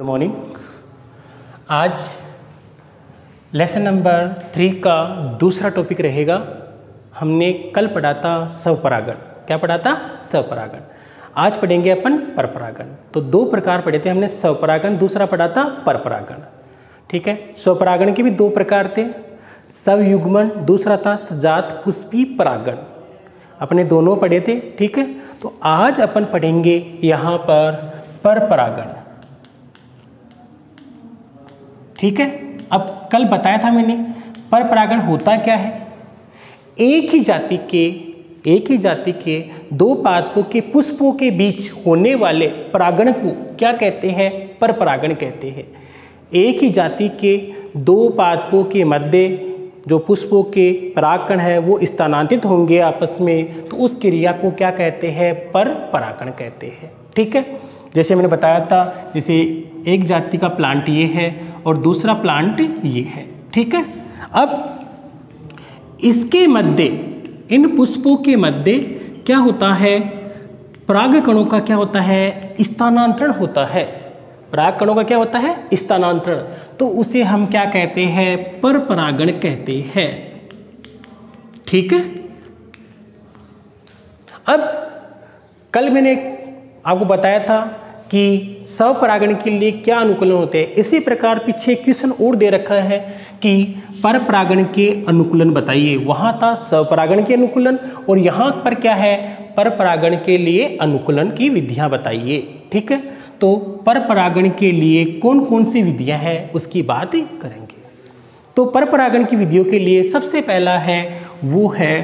Good morning. आज lesson number 3 का दूसरा टॉपिक रहेगा। हमने कल पढ़ा था स्वपरागण। क्या पढ़ा था? स्वपरागण। आज पढ़ेंगे अपन परपरागण। तो दो प्रकार पढ़े थे हमने, स्वपरागण, दूसरा पढ़ा था परपरागण। ठीक है। स्वपरागण के भी दो प्रकार थे, स्वयुग्मन, दूसरा था सजात पुष्पी परागण। अपने दोनों पढ़े थे। ठीक है। तो आज अपन पढ़ेंगे यहाँ पर परपरागण। ठीक है। अब कल बताया था मैंने परपरागण होता क्या है। एक ही जाति के दो पादपों के पुष्पों के बीच होने वाले परागण को क्या कहते हैं? परपरागण कहते हैं। एक ही जाति के दो पादपों के मध्य जो पुष्पों के परागकण है वो स्थानांतरित होंगे आपस में, तो उस क्रिया को क्या कहते हैं? परपरागण कहते हैं। ठीक है। जैसे मैंने बताया था, जैसे एक जाति का प्लांट ये है और दूसरा प्लांट ये है। ठीक है। अब इसके मध्य, इन पुष्पों के मध्य क्या होता है? परागकणों का क्या होता है? स्थानांतरण होता है। परागकणों का क्या होता है? स्थानांतरण। तो उसे हम क्या कहते हैं? परपरागण कहते हैं। ठीक है। अब कल मैंने आपको बताया था कि स्वपरागण के लिए क्या अनुकूलन होते हैं। इसी प्रकार पीछे क्वेश्चन और दे रखा है कि परपरागण के अनुकूलन बताइए। वहाँ था स्वपरागण के अनुकूलन और यहाँ पर क्या है? परपरागण के लिए अनुकूलन की विधियाँ बताइए। ठीक है। तो परपरागण के लिए कौन कौन सी विधियाँ हैं उसकी बात करेंगे। तो परपरागण की विधियों के लिए सबसे पहला है वो है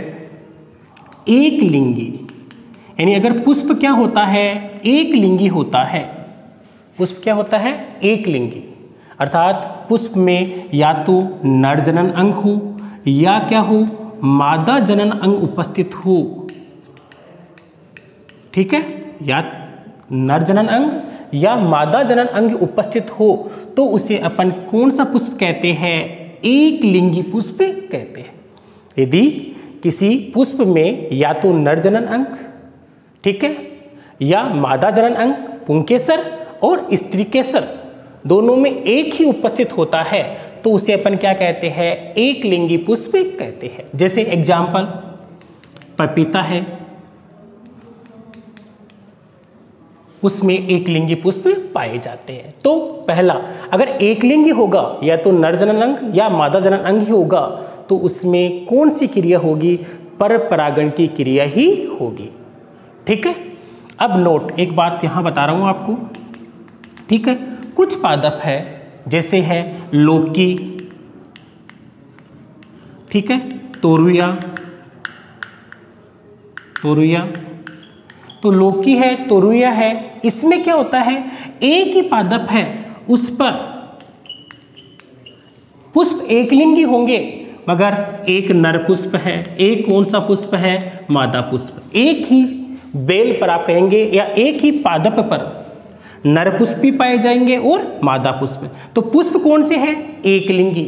एक लिंगी। यानी अगर पुष्प क्या होता है? एक लिंगी होता है। पुष्प क्या होता है? एक लिंगी। अर्थात पुष्प में या तो नर जनन अंग हो या क्या हो? मादा जनन अंग उपस्थित हो। ठीक है। या नर जनन अंग या मादा जनन अंग उपस्थित हो तो उसे अपन कौन सा पुष्प कहते हैं? एक लिंगी पुष्प कहते हैं। यदि किसी पुष्प में या तो नर जनन अंग, ठीक है, या मादा जनन अंग पुंकेसर और स्त्री केसर दोनों में एक ही उपस्थित होता है तो उसे अपन क्या कहते हैं? एक लिंगी पुष्प कहते हैं। जैसे एग्जाम्पल पपीता है, उसमें एक लिंगी पुष्प पाए जाते हैं। तो पहला, अगर एक लिंगी होगा या तो नर जनन अंग या मादा जनन अंग ही होगा तो उसमें कौन सी क्रिया होगी? परपरागण की क्रिया ही होगी। ठीक है। अब नोट, एक बात यहां बता रहा हूं आपको। ठीक है। कुछ पादप है जैसे है लौकी, ठीक है, तोरुया। तो लौकी है, तोरुया है, इसमें क्या होता है? एक ही पादप है, उस पर पुष्प एक लिंगी होंगे मगर एक नर पुष्प है, एक कौन सा पुष्प है? मादा पुष्प। एक ही बेल पर आप कहेंगे या एक ही पादप पर नर पुष्प भी पाए जाएंगे और मादा पुष्प। तो पुष्प कौन से हैं? एक लिंगी,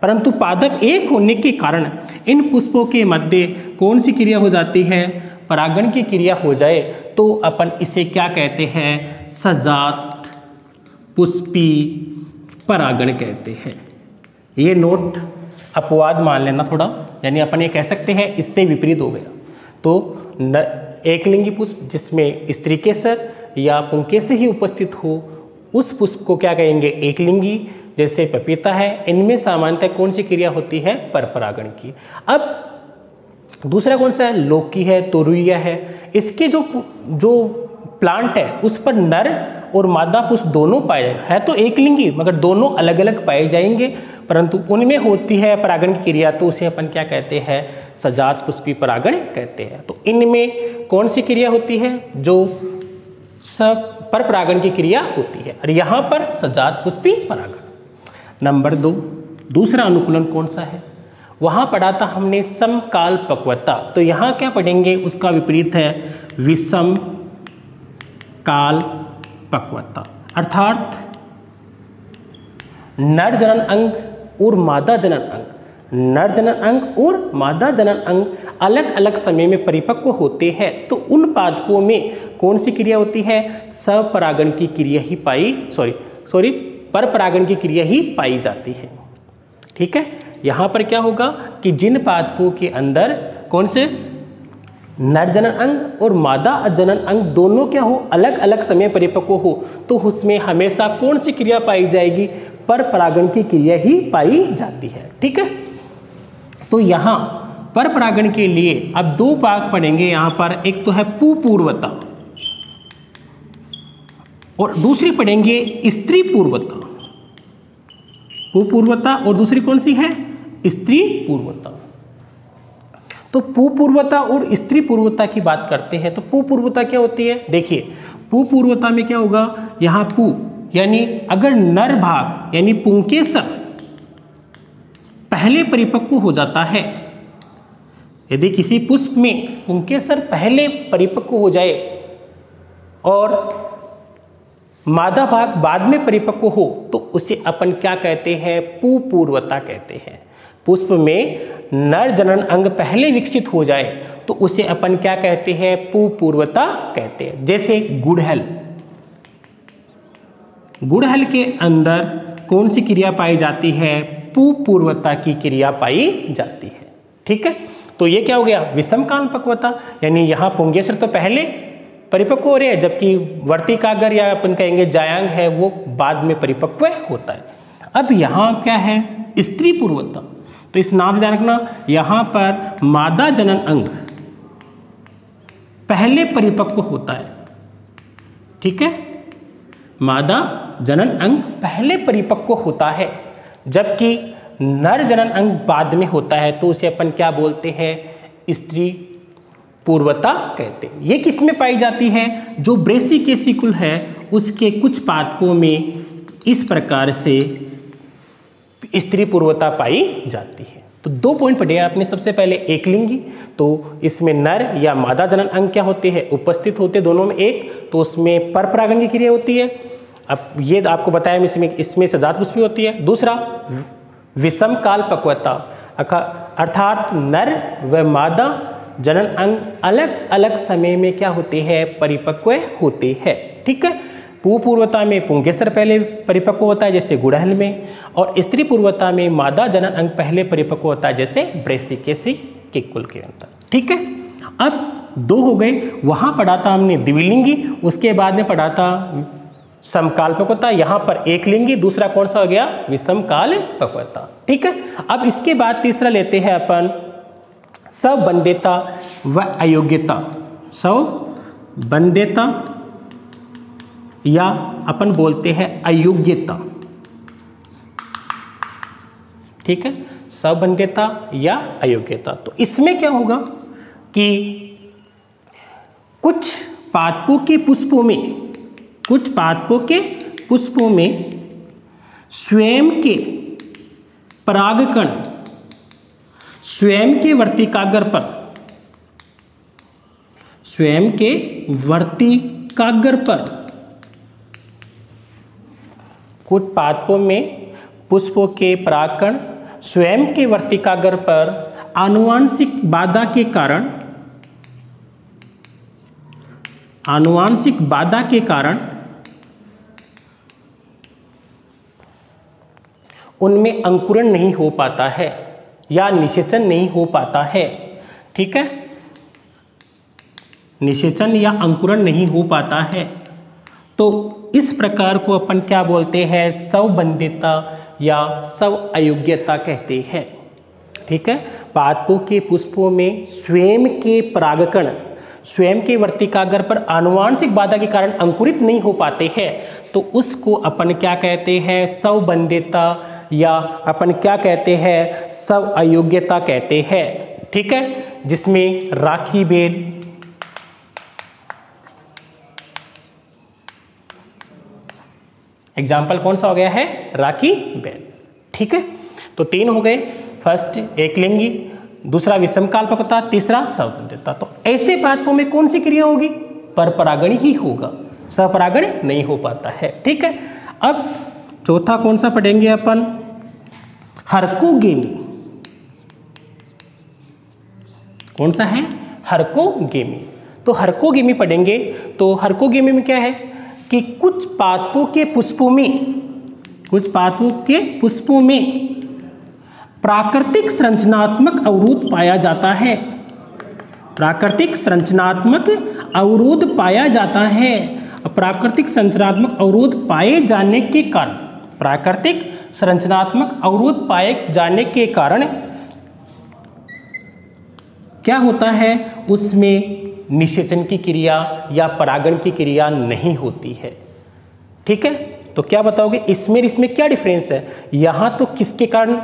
परंतु पादप एक होने के कारण इन पुष्पों के मध्य कौन सी क्रिया हो जाती है? परागण की क्रिया हो जाए तो अपन इसे क्या कहते हैं? सजात पुष्पी परागण कहते हैं। ये नोट अपवाद मान लेना थोड़ा, यानी अपन ये कह सकते हैं इससे विपरीत हो गया। तो एक लिंगी पुष्प जिसमें स्त्री केसर या पुंकेसर ही उपस्थित हो उस पुष्प को क्या कहेंगे? एक लिंगी। जैसे पपीता है, इनमें सामान्यतः कौन सी क्रिया होती है? परपरागण की। अब दूसरा कौन सा है? लौकी है, तोरुइया है। इसके जो प्लांट है उस पर नर और मादा पुष्प दोनों पाए जाएंगे। है तो एक लिंगी मगर दोनों अलग अलग पाए जाएंगे, परंतु उनमें होती है परागण की क्रिया तो उसे अपन क्या कहते हैं? सजात पुष्पी परागण कहते हैं। तो इनमें कौन सी क्रिया होती है? जो सब परपरागण की क्रिया होती है और यहाँ पर सजात पुष्पी परागण। नंबर 2, दूसरा अनुकूलन कौन सा है? वहाँ पढ़ा था हमने समकाल पक्वता। तो यहाँ क्या पढ़ेंगे? उसका विपरीत है विषम काल पक्वता। अर्थात नर जनन अंग और मादा जनन अंग, नर जनन अंग और मादा जनन अंग अलग अलग समय में परिपक्व होते हैं तो उन पादपों में कौन सी क्रिया होती है? स्वपरागण की क्रिया ही पर परागण की क्रिया ही पाई जाती है। ठीक है, यहाँ पर क्या होगा कि जिन पादपों के अंदर कौन से नर जनन अंग और मादा जनन अंग दोनों क्या हो, अलग अलग समय परिपक्व हो, तो उसमें हमेशा कौन सी क्रिया पाई जाएगी, पर परागण की क्रिया ही पाई जाती है। ठीक है, तो यहाँ पर परागण के लिए अब दो भाग पढ़ेंगे यहाँ पर, एक तो है पुपूर्वता और दूसरी पढ़ेंगे स्त्री पूर्वता। पुपूर्वता और दूसरी कौन सी है, स्त्री पूर्वता। तो पुपूर्वता और स्त्री पूर्वता की बात करते हैं। तो पुपूर्वता क्या होती है, देखिए पुपूर्वता में क्या होगा, यहाँ पु यानी अगर नर भाग यानी पुंकेसर पहले परिपक्व हो जाता है, यदि किसी पुष्प में पुंकेसर पहले परिपक्व हो जाए और मादा भाग बाद में परिपक्व हो, तो उसे अपन क्या कहते हैं, पुपूर्वता कहते हैं। पुष्प में नर जनन अंग पहले विकसित हो जाए तो उसे अपन क्या कहते हैं, पुपूर्वता कहते हैं। जैसे गुड़हल, गुड़हल के अंदर कौन सी क्रिया पाई जाती है, पुपूर्वता की क्रिया पाई जाती है। ठीक है, तो ये क्या हो गया, विषम काल पक्वता, यानी यहाँ पुंकेसर तो पहले परिपक्व हो रहे हैं, जबकि वर्तिकाग्र या अपन कहेंगे जायांग है वो बाद में परिपक्व होता है। अब यहाँ क्या है, स्त्री पूर्वता। तो इस नाम से ध्यान रखना, यहाँ पर मादा जनन अंग पहले परिपक्व होता है। ठीक है, मादा जनन अंग पहले परिपक्व होता है, जबकि नर जनन अंग बाद में होता है, तो उसे अपन क्या बोलते हैं, स्त्री पूर्वता कहते हैं। ये किस में पाई जाती है, जो ब्रेसिकेसिकुल है उसके कुछ पादपों में इस प्रकार से स्त्री पूर्वता पाई जाती है। तो दो पॉइंट पढ़े आपने, सबसे पहले एकलिंगी, तो इसमें नर या मादा जनन अंग क्या होते हैं, उपस्थित होते दोनों में एक, तो उसमें पर परागण की क्रिया होती है। अब ये आपको बताया इसमें सजात पुष्पी होती है। दूसरा विषम काल पक्वता, अर्थात नर व मादा जनन अंग अलग अलग समय में क्या होते हैं, परिपक्व होते हैं। ठीक है, पुपूर्वता में पुंकेसर पहले परिपक्व होता है जैसे गुड़हल में, और स्त्री पूर्वता में मादा जनन अंग पहले परिपक्व होता है जैसे ब्रेसिकेसी के कुल के अंदर। ठीक है, अब दो हो गए, वहाँ पढ़ा था हमने द्विलिंगी, उसके बाद में पढ़ा था समकाल पक्वता, यहाँ पर एक लिंगी, दूसरा कौन सा हो गया, विषम काल पक्वता। ठीक है, अब इसके बाद तीसरा लेते हैं अपन सवंध्यता व अयोग्यता। सवंध्यता या अपन बोलते हैं अयोग्यता। ठीक है, सवंध्यता या अयोग्यता। तो इसमें क्या होगा कि कुछ पादपों के पुष्पों में स्वयं के परागकण स्वयं के वर्तिकाग्र पर कुछ पादपों में पुष्पों के परागकण स्वयं के वर्तिकाग्र पर आनुवांशिक बाधा के कारण उनमें अंकुरण नहीं हो पाता है या निषेचन नहीं हो पाता है। ठीक है, निषेचन या अंकुरण नहीं हो पाता है, तो इस प्रकार को अपन क्या बोलते हैं, सवंध्यता या सव अयोग्यता कहते हैं। ठीक है, पादपों के पुष्पों में स्वयं के परागकण स्वयं के वर्तिकाग्र पर आनुवांशिक बाधा के कारण अंकुरित नहीं हो पाते हैं, तो उसको अपन क्या कहते हैं, सवंध्यता या अपन क्या कहते हैं, सव अयोग्यता कहते हैं। ठीक है, जिसमें राखी बेल, एग्जाम्पल कौन सा हो गया है, राखी बेल। ठीक है, तो तीन हो गए, फर्स्ट एकलिंगी, दूसरा विषम काल पक्वता, तीसरा सवंध्यता। तो ऐसे पादपों में कौन सी क्रिया होगी, पर परागण ही होगा, स्वपरागण नहीं हो पाता है। ठीक है, अब चौथा कौन सा पढ़ेंगे अपन, हरकोगेमी। कौन सा है, हरकोगेमी। तो हरकोगेमी पढ़ेंगे, तो हरकोगेमी में क्या है, कि कुछ पादपों के पुष्पों में प्राकृतिक संरचनात्मक अवरोध पाया जाता है। प्राकृतिक संरचनात्मक अवरोध पाया जाता है। प्राकृतिक संरचनात्मक अवरोध पाए जाने के कारण, प्राकृतिक संरचनात्मक अवरोध पाए जाने के कारण क्या होता है, उसमें निषेचन की क्रिया या परागण की क्रिया नहीं होती है। ठीक है, तो क्या बताओगे इसमें क्या डिफरेंस है? यहाँ तो किसके कारण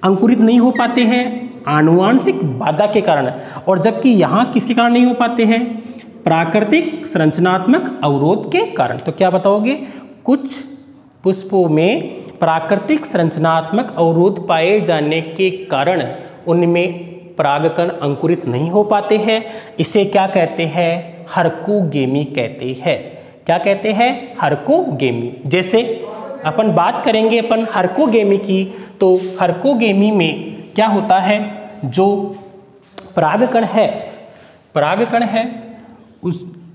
अंकुरित नहीं हो पाते हैं? आनुवांशिक बाधा के कारण, और जबकि यहाँ किसके कारण नहीं हो पाते हैं? प्राकृतिक संरचनात्मक अवरोध के कारण। तो क्या बताओगे? कुछ पुष्पों में प्राकृतिक संरचनात्मक अवरोध पाए जाने के कारण उनमें परागकण अंकुरित नहीं हो पाते हैं। इसे क्या कहते हैं? हरकोगेमी कहते हैं। क्या कहते हैं? हरकोगेमी। जैसे अपन बात करेंगे हरकोगेमी की, तो हरकोगेमी में क्या होता है, जो परागकण है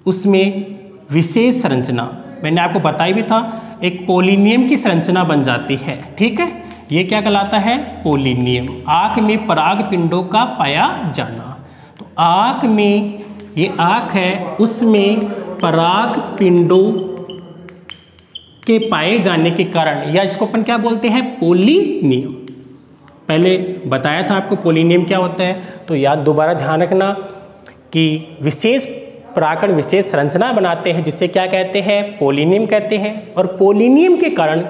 उसमें विशेष संरचना, मैंने आपको बताया भी था, एक पोलिनियम की संरचना बन जाती है। ठीक है, ये क्या कहलाता है? पोलिनियम। आँख में पराग पिंडों का पाया जाना, तो आँख में, ये आँख है, उसमें पराग पिंडों के पाए जाने के कारण, या इसको अपन क्या बोलते हैं? पोलिनियम। पहले बताया था आपको पोलिनियम क्या होता है, तो याद दोबारा ध्यान रखना कि विशेष परागकण विशेष संरचना बनाते हैं, जिसे क्या कहते हैं? पोलिनियम कहते हैं। और पोलिनियम के कारण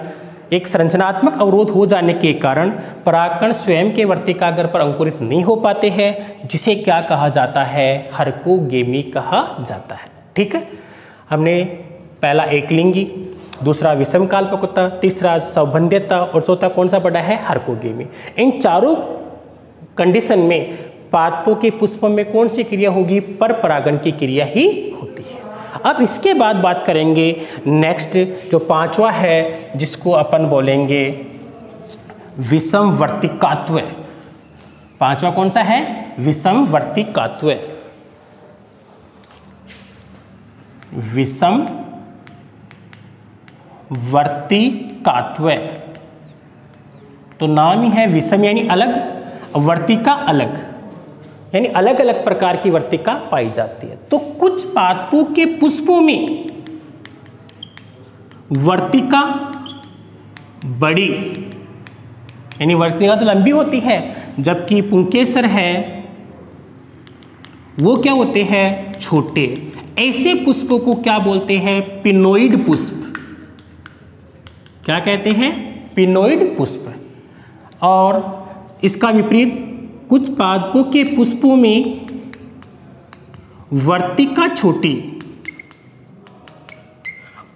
एक संरचनात्मक अवरोध हो जाने के कारण परागकण स्वयं के वर्तिकाग्र पर अंकुरित नहीं हो पाते हैं, जिसे क्या कहा जाता है? हरकोगेमी कहा जाता है। ठीक है, हमने पहला एकलिंगी, दूसरा विषमकाल्पकता, तीसरा सौभन्यता, और चौथा कौन सा पढ़ा है? हरकोगेमी। इन चारों कंडीशन में पादपों के पुष्पों में कौन सी क्रिया होगी? पर परागण की क्रिया ही होती है। अब इसके बाद बात करेंगे नेक्स्ट, जो पांचवा है, जिसको अपन बोलेंगे विषमवर्तिकात्व। पांचवा कौन सा है? विषमवर्तिकात्व। विषमवर्तिकात्व, तो नाम ही है विषम यानी अलग, वर्तिका अलग, यानी अलग अलग प्रकार की वर्तिका पाई जाती है। तो कुछ पादपों के पुष्पों में वर्तिका बड़ी, यानी वर्तिका तो लंबी होती है, जबकि पुंकेसर है वो क्या होते हैं? छोटे। ऐसे पुष्पों को क्या बोलते हैं? पिनोइड पुष्प। क्या कहते हैं? पिनोइड पुष्प। और इसका विपरीत कुछ पादपों के पुष्पों में वर्तिका छोटी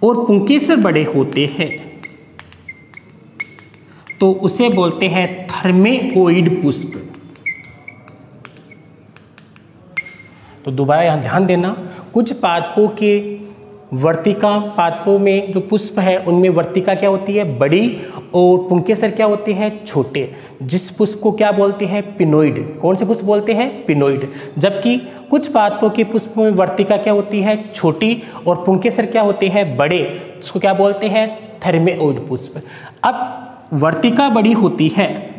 और पुंकेसर बड़े होते हैं, तो उसे बोलते हैं थर्मेओइड पुष्प। तो दोबारा यहां ध्यान देना, कुछ पादपों के वर्तिका पादपों में जो पुष्प है उनमें वर्तिका क्या होती है? बड़ी, और पुंकेसर क्या होते हैं? छोटे। जिस पुष्प को क्या बोलते हैं? पिनोइड। कौन से पुष्प बोलते हैं? पिनोइड। जबकि कुछ पादपों के पुष्पों में वर्तिका क्या होती है? छोटी, और पुंकेसर क्या होते हैं? बड़े। इसको क्या बोलते हैं? थर्मेओइड पुष्प। अब वर्तिका बड़ी होती है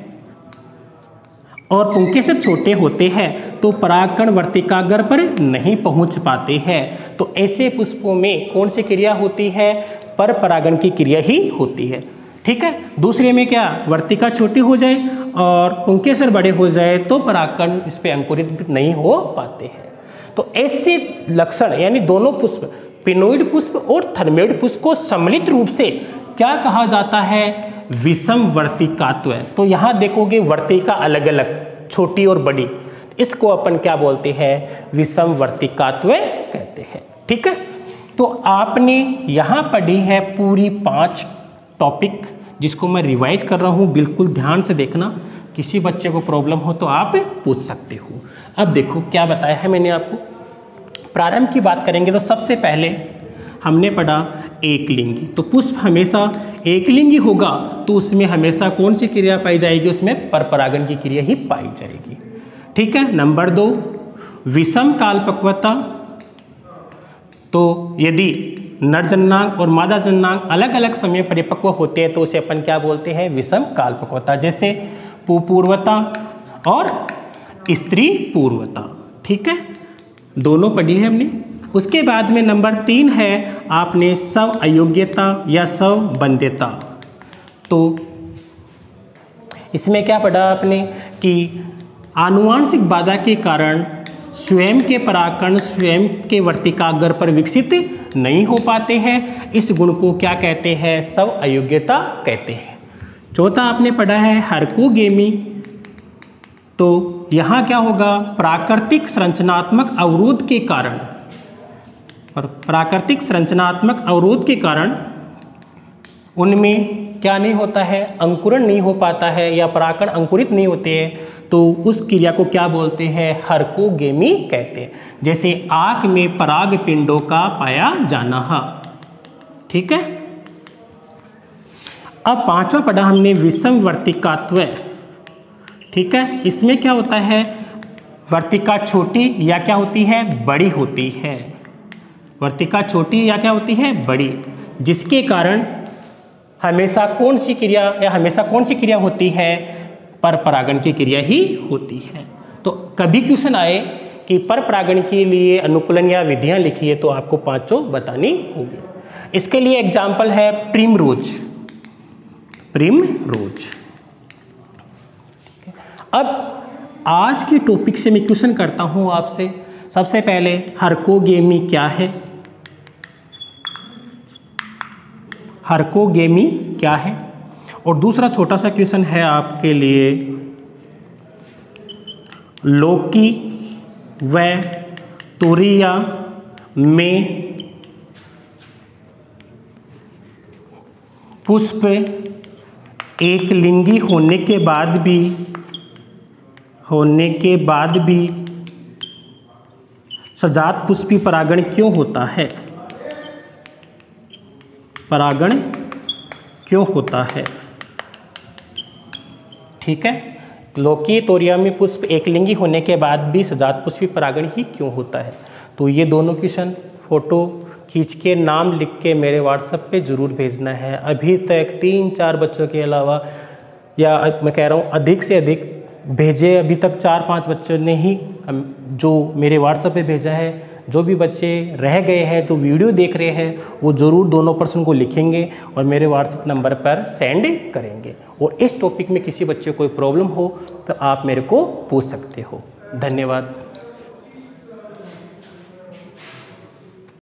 और पुंकेसर छोटे होते हैं, तो परागकण वर्तिकाग्र पर नहीं पहुंच पाते हैं। तो ऐसे पुष्पों में कौन सी क्रिया होती है? पर परागण की क्रिया ही होती है। ठीक है, दूसरे में क्या? वर्तिका छोटी हो जाए और पुंकेसर बड़े हो जाए तो परागकण इस पर अंकुरित नहीं हो पाते हैं। तो ऐसे लक्षण, यानी दोनों पुष्प, पिनोइड पुष्प और थर्मेओइड पुष्प को सम्मिलित रूप से क्या कहा जाता है? विषम वर्तिकात्व। तो यहाँ देखोगे वर्तिका अलग अलग, छोटी और बड़ी, इसको अपन क्या बोलते हैं? विषम वर्तिकात्व कहते हैं। ठीक है, तो आपने यहाँ पढ़ी है पूरी 5 टॉपिक, जिसको मैं रिवाइज कर रहा हूँ, बिल्कुल ध्यान से देखना। किसी बच्चे को प्रॉब्लम हो तो आप पूछ सकते हो। अब देखो क्या बताया है मैंने आपको। प्रारंभ की बात करेंगे तो सबसे पहले हमने पढ़ा एकलिंगी। तो पुष्प हमेशा एकलिंगी होगा तो उसमें हमेशा कौन सी क्रिया पाई जाएगी? उसमें परपरागण की क्रिया ही पाई जाएगी। ठीक है। नंबर 2, विषम कालपक्वता। तो यदि नर जननांग और मादा जननांग अलग अलग समय परिपक्व होते हैं तो उसे अपन क्या बोलते हैं, विषम कालपक्वता। जैसे पुपूर्वता और स्त्री पूर्वता। ठीक है, दोनों पढ़ी है हमने। उसके बाद में नंबर 3 है आपने स्व अयोग्यता या स्व बंध्यता। तो इसमें क्या पढ़ा आपने कि आनुवांशिक बाधा के कारण स्वयं के परागकण स्वयं के वर्तिकाग्र पर विकसित नहीं हो पाते हैं। इस गुण को क्या कहते हैं, स्व अयोग्यता कहते हैं। चौथा आपने पढ़ा है हरकोगेमी। तो यहाँ क्या होगा, प्राकृतिक संरचनात्मक अवरोध के कारण, प्राकृतिक संरचनात्मक अवरोध के कारण उनमें क्या नहीं होता है, अंकुरण नहीं हो पाता है या परागकण अंकुरित नहीं होते हैं, तो उस क्रिया को क्या बोलते हैं, हरकोगेमी कहते हैं। जैसे आँख में पराग पिंडों का पाया जाना। ठीक है, अब पांचवा पढ़ा हमने विषम वर्तिकात्व। ठीक है, इसमें क्या होता है, वर्तिका छोटी या क्या होती है, बड़ी होती है। वर्तिका छोटी या क्या होती है, बड़ी, जिसके कारण हमेशा कौन सी क्रिया या हमेशा कौन सी क्रिया होती है, पर परागण की क्रिया ही होती है। तो कभी क्वेश्चन आए कि पर परागण के लिए अनुकूलन या विधियां लिखिए तो आपको पांचों बतानी होगी। इसके लिए एग्जाम्पल है प्रिमरोज। प्रिमरोज। अब आज के टॉपिक से मैं क्वेश्चन करता हूं आपसे। सबसे पहले हरकोगेमी क्या है, हरकोगेमी क्या है, और दूसरा छोटा सा क्वेश्चन है आपके लिए, लौकी व तोरिया में पुष्प एक लिंगी होने के बाद भी सजात पुष्पी परागण क्यों होता है, परागण क्यों होता है। ठीक है, लौकी तोरिया में पुष्प एकलिंगी होने के बाद भी सजात पुष्पी परागण ही क्यों होता है। तो ये दोनों क्वेश्चन फोटो खींच के नाम लिख के मेरे व्हाट्सएप पे ज़रूर भेजना है। अभी तक 3-4 बच्चों के अलावा, या मैं कह रहा हूँ अधिक से अधिक भेजे, अभी तक 4-5 बच्चों ने ही जो मेरे व्हाट्सएप पे भेजा है। जो भी बच्चे रह गए हैं, जो वीडियो देख रहे हैं, वो ज़रूर दोनों पर्सन को लिखेंगे और मेरे व्हाट्सएप नंबर पर सेंड करेंगे। और इस टॉपिक में किसी बच्चे को कोई प्रॉब्लम हो तो आप मेरे को पूछ सकते हो। धन्यवाद।